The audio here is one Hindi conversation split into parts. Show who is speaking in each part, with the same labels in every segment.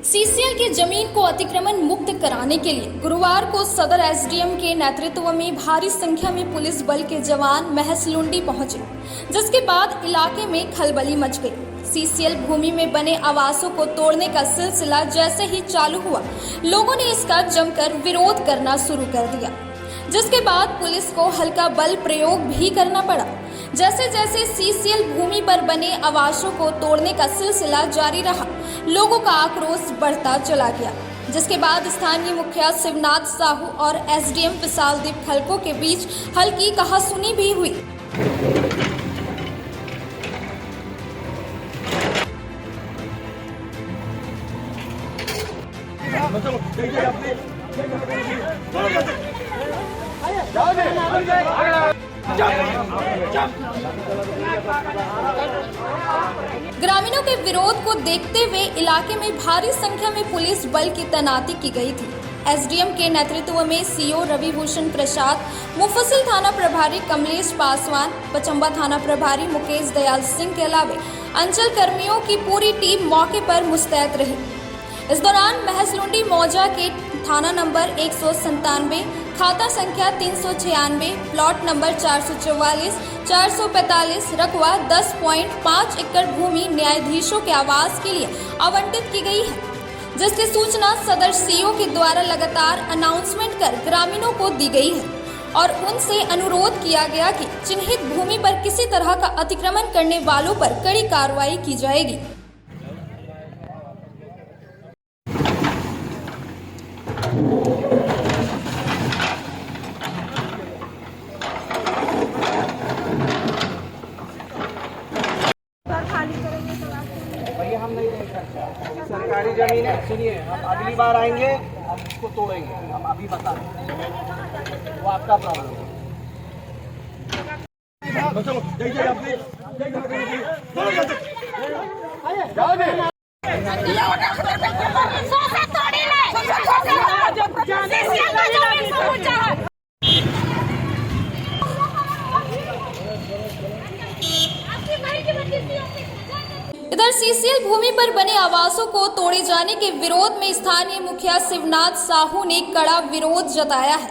Speaker 1: सीसीएल की जमीन को अतिक्रमण मुक्त कराने के लिए गुरुवार को सदर एसडीएम के नेतृत्व में भारी संख्या में पुलिस बल के जवान महसलुंडी पहुंचे, जिसके बाद इलाके में खलबली मच गई। सीसीएल भूमि में बने आवासों को तोड़ने का सिलसिला जैसे ही चालू हुआ, लोगों ने इसका जमकर विरोध करना शुरू कर दिया, जिसके बाद पुलिस को हल्का बल प्रयोग भी करना पड़ा। जैसे जैसे सीसीएल भूमि पर बने आवासों को तोड़ने का सिलसिला जारी रहा, लोगों का आक्रोश बढ़ता चला गया, जिसके बाद स्थानीय मुखिया शिवनाथ साहू और एसडीएम विशालदीप खलको के बीच हल्की कहासुनी भी हुई। ग्रामीणों के विरोध को देखते हुए इलाके में भारी संख्या में पुलिस बल की तैनाती की गई थी। एसडीएम के नेतृत्व में सीओ रवि भूषण प्रसाद, मुफस्सिल थाना प्रभारी कमलेश पासवान, पचंबा थाना प्रभारी मुकेश दयाल सिंह के अलावे अंचल कर्मियों की पूरी टीम मौके पर मुस्तैद रही। इस दौरान महसलुंडी मौजा के थाना नंबर 197, खाता संख्या 396, प्लॉट नंबर 444, 445, रकबा 10.5 एकड़ भूमि न्यायाधीशों के आवास के लिए आवंटित की गई है, जिसकी सूचना सदर सीओ के द्वारा लगातार अनाउंसमेंट कर ग्रामीणों को दी गई है और उनसे अनुरोध किया गया कि चिन्हित भूमि पर किसी तरह का अतिक्रमण करने वालों पर कड़ी कार्रवाई की जाएगी।
Speaker 2: हम नहीं देख सकते, सरकारी जमीन है। सुनिए, हम अगली बार आएंगे, हम इसको तोड़ेंगे, हम अभी बता रहे, वो आपका प्रॉब्लम है।
Speaker 1: इधर सीसीएल भूमि पर बने आवासों को तोड़े जाने के विरोध में स्थानीय मुखिया शिवनाथ साहू ने कड़ा विरोध जताया है।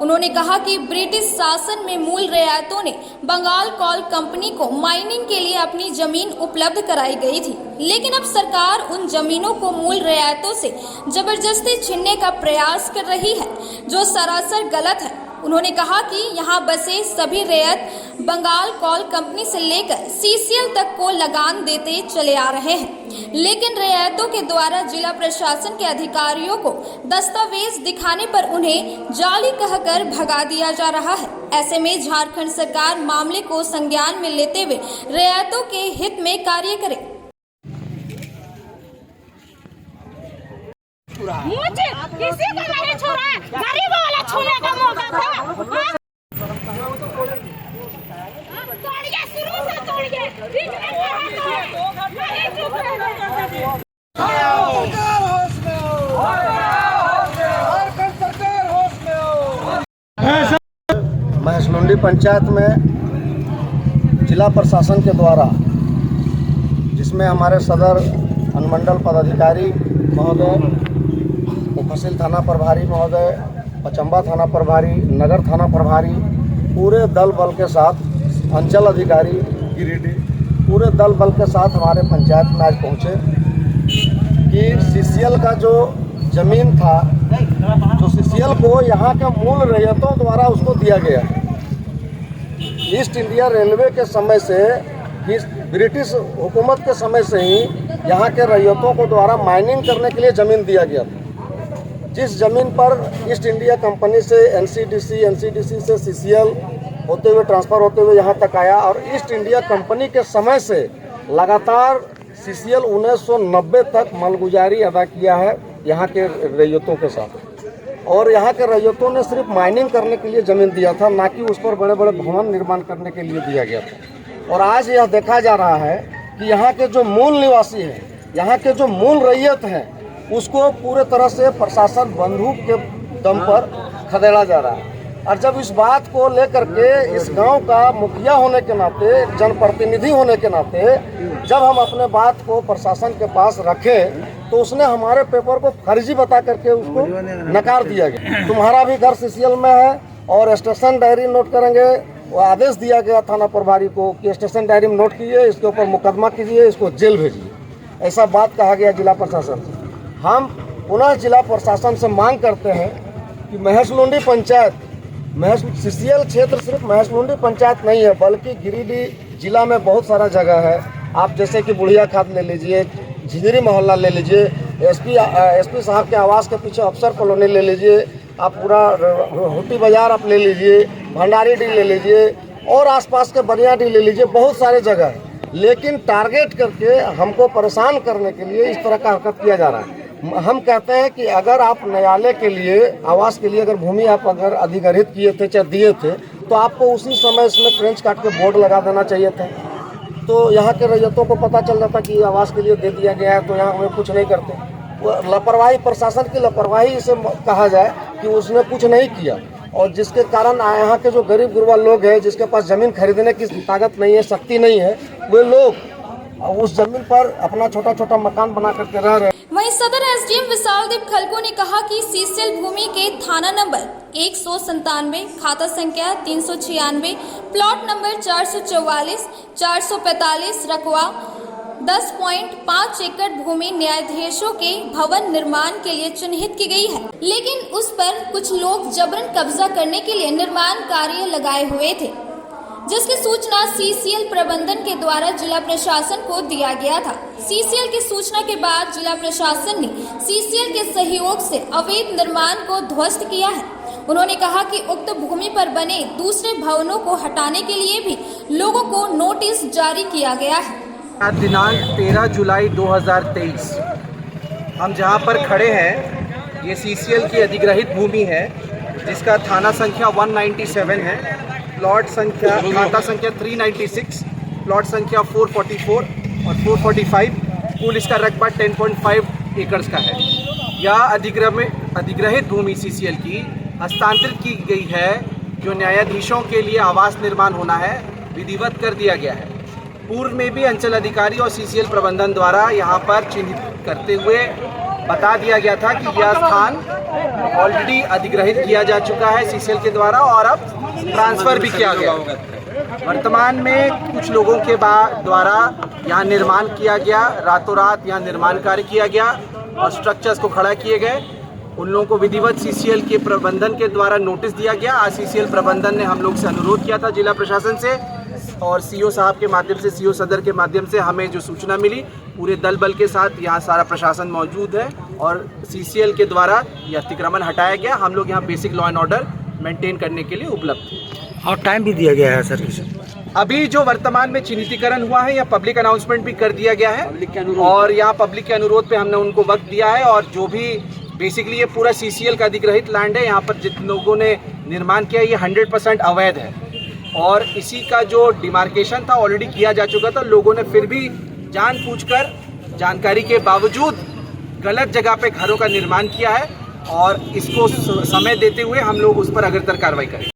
Speaker 1: उन्होंने कहा कि ब्रिटिश शासन में मूल रियायतों ने बंगाल कोल कंपनी को माइनिंग के लिए अपनी जमीन उपलब्ध कराई गई थी, लेकिन अब सरकार उन जमीनों को मूल रियायतों से जबरदस्ती छीनने का प्रयास कर रही है, जो सरासर गलत है। उन्होंने कहा कि यहाँ बसे सभी रैयत बंगाल कोल कंपनी से लेकर सीसीएल तक को लगान देते चले आ रहे हैं, लेकिन रियायतों के द्वारा जिला प्रशासन के अधिकारियों को दस्तावेज दिखाने पर उन्हें जाली कहकर भगा दिया जा रहा है। ऐसे में झारखंड सरकार मामले को संज्ञान में लेते हुए रियायतों के हित में कार्य करे।
Speaker 3: मुझे किसी को नहीं छोड़ा, गरीबों वाला छूने का मौका था। तोड़िए, शुरू से तोड़िए, बीच में नहीं चुप रहे।
Speaker 2: महसलुंडी पंचायत में जिला प्रशासन के द्वारा, जिसमें हमारे सदर अनुमंडल पदाधिकारी महोदय, मुफस्सिल थाना प्रभारी महोदय, पचंबा थाना प्रभारी, नगर थाना प्रभारी, पूरे दल बल के साथ, अंचल अधिकारी गिरिडीह, पूरे दल बल के साथ हमारे पंचायत में आज पहुँचे कि सीसीएल का जो जमीन था, जो सीसीएल को यहाँ के मूल रैयतों द्वारा उसको दिया गया। ईस्ट इंडिया रेलवे के समय से, ब्रिटिश हुकूमत के समय से ही यहाँ के रैयतों को द्वारा माइनिंग करने के लिए ज़मीन दिया गया था। जिस ज़मीन पर ईस्ट इंडिया कंपनी से एनसीडीसी से सीसीएल होते हुए ट्रांसफ़र होते हुए यहाँ तक आया, और ईस्ट इंडिया कंपनी के समय से लगातार सीसीएल 1990 तक मालगुजारी अदा किया है यहाँ के रैयतों के साथ, और यहाँ के रैयतों ने सिर्फ माइनिंग करने के लिए ज़मीन दिया था, ना कि उस पर बड़े बड़े भवन निर्माण करने के लिए दिया गया था। और आज यह देखा जा रहा है कि यहाँ के जो मूल निवासी हैं, यहाँ के जो मूल रैयत हैं, उसको पूरे तरह से प्रशासन बंदूक के दम पर खदेड़ा जा रहा है। और जब इस बात को लेकर के इस गांव का मुखिया होने के नाते, जनप्रतिनिधि होने के नाते जब हम अपने बात को प्रशासन के पास रखें तो उसने हमारे पेपर को फर्जी बता करके उसको नकार दिया गया। तुम्हारा भी घर सीसीएल में है और स्टेशन डायरी नोट करेंगे, वो आदेश दिया गया थाना प्रभारी को कि स्टेशन डायरी में नोट कीजिए, इसके ऊपर मुकदमा कीजिए, इसको जेल भेजिए, ऐसा बात कहा गया जिला प्रशासन से। हम पुनः जिला प्रशासन से मांग करते हैं कि महेशलुंडी पंचायत, सीसीएल क्षेत्र सिर्फ महेशलुंडी पंचायत नहीं है बल्कि गिरिडीह जिला में बहुत सारा जगह है। आप जैसे कि बुढ़िया खाद ले लीजिए, झिंझरी मोहल्ला ले लीजिए, एसपी साहब के आवास के पीछे अफसर कॉलोनी ले लीजिए, आप पूरा हुट्टी बाजार आप ले लीजिए, भंडारी डी ले लीजिए और आसपास के बनिया डी ले लीजिए, बहुत सारे जगह है। लेकिन टारगेट करके हमको परेशान करने के लिए इस तरह का हरकत किया जा रहा है। हम कहते हैं कि अगर आप न्यायालय के लिए, आवास के लिए अगर भूमि आप अगर अधिग्रहित किए थे चाहे दिए थे तो आपको उसी समय इसमें ट्रेंच काट के बोर्ड लगा देना चाहिए था, तो यहाँ के रैयतों को पता चल जाता कि आवास के लिए दे दिया गया है, तो यहाँ हमें कुछ नहीं करते। वो लापरवाही, प्रशासन की लापरवाही इसे कहा जाए कि उसने कुछ नहीं किया, और जिसके कारण यहाँ के जो गरीब गुरबा लोग हैं, जिसके पास ज़मीन खरीदने की ताकत नहीं है, शक्ति नहीं है, वे लोग उस जमीन पर अपना छोटा छोटा मकान बना करके रह रहे हैं।
Speaker 1: वहीं सदर एसडीएम विशालदीप खलको ने कहा कि सीसीएल भूमि के थाना नंबर 197, खाता संख्या 396, प्लॉट नंबर 444, 445 रकवा 10.5 एकड़ भूमि न्यायाधीशों के भवन निर्माण के लिए चिन्हित की गई है, लेकिन उस पर कुछ लोग जबरन कब्जा करने के लिए निर्माण कार्य लगाए हुए थे, जिसकी सूचना सीसीएल प्रबंधन के द्वारा जिला प्रशासन को दिया गया था। सीसीएल की सूचना के बाद जिला प्रशासन ने सीसीएल के सहयोग से अवैध निर्माण को ध्वस्त किया है। उन्होंने कहा कि उक्त भूमि पर बने दूसरे भवनों को हटाने के लिए भी लोगों को नोटिस जारी किया गया है।
Speaker 4: दिनांक 13 जुलाई 2023 हम जहां पर खड़े हैं, ये सीसीएल की अधिग्रहित भूमि है जिसका थाना संख्या 197 है, प्लॉट संख्या, खाता संख्या 396, प्लॉट संख्या 444 और 445, कुल इसका रकबा 10.5 एकड़ का है। यह अधिग्रहित भूमि सीसीएल की हस्तांतरित की गई है, जो न्यायाधीशों के लिए आवास निर्माण होना है, विधिवत कर दिया गया है। पूर्व में भी अंचल अधिकारी और सीसीएल प्रबंधन द्वारा यहाँ पर चिन्हित करते हुए बता दिया गया था कि यह स्थान ऑलरेडी अधिग्रहित किया जा चुका है सीसीएल के द्वारा और अब ट्रांसफ़र भी किया गया। वर्तमान में कुछ लोगों के द्वारा यहाँ निर्माण किया गया, रातों रात यहाँ निर्माण कार्य किया गया और स्ट्रक्चर्स को खड़ा किए गए। उन लोगों को विधिवत सीसीएल के प्रबंधन के द्वारा नोटिस दिया गया। आज सीसीएल प्रबंधन ने हम लोग से अनुरोध किया था जिला प्रशासन से, और सीओ साहब के माध्यम से, सीओ सदर के माध्यम से हमें जो सूचना मिली, पूरे दल बल के साथ यहाँ सारा प्रशासन मौजूद है और सीसीएल के द्वारा यह अतिक्रमण हटाया गया। हम लोग यहाँ basic law and order maintain करने के लिए उपलब्ध हैं।
Speaker 5: और टाइम भी दिया गया है सर?
Speaker 4: अभी जो वर्तमान में चिन्हितीकरण हुआ है, या पब्लिक अनाउंसमेंट भी कर दिया गया है और यहाँ पब्लिक के अनुरोध पे हमने उनको वक्त दिया है। और जो भी बेसिकली ये पूरा सीसीएल का अधिग्रहित लैंड है, यहाँ पर जिन लोगों ने निर्माण किया ये 100% अवैध है और इसी का जो डिमार्केशन था ऑलरेडी किया जा चुका था। लोगों ने फिर भी जानबूझकर, जानकारी के बावजूद गलत जगह पे घरों का निर्माण किया है और इसको समय देते हुए हम लोग उस पर अग्रतर कार्रवाई करें।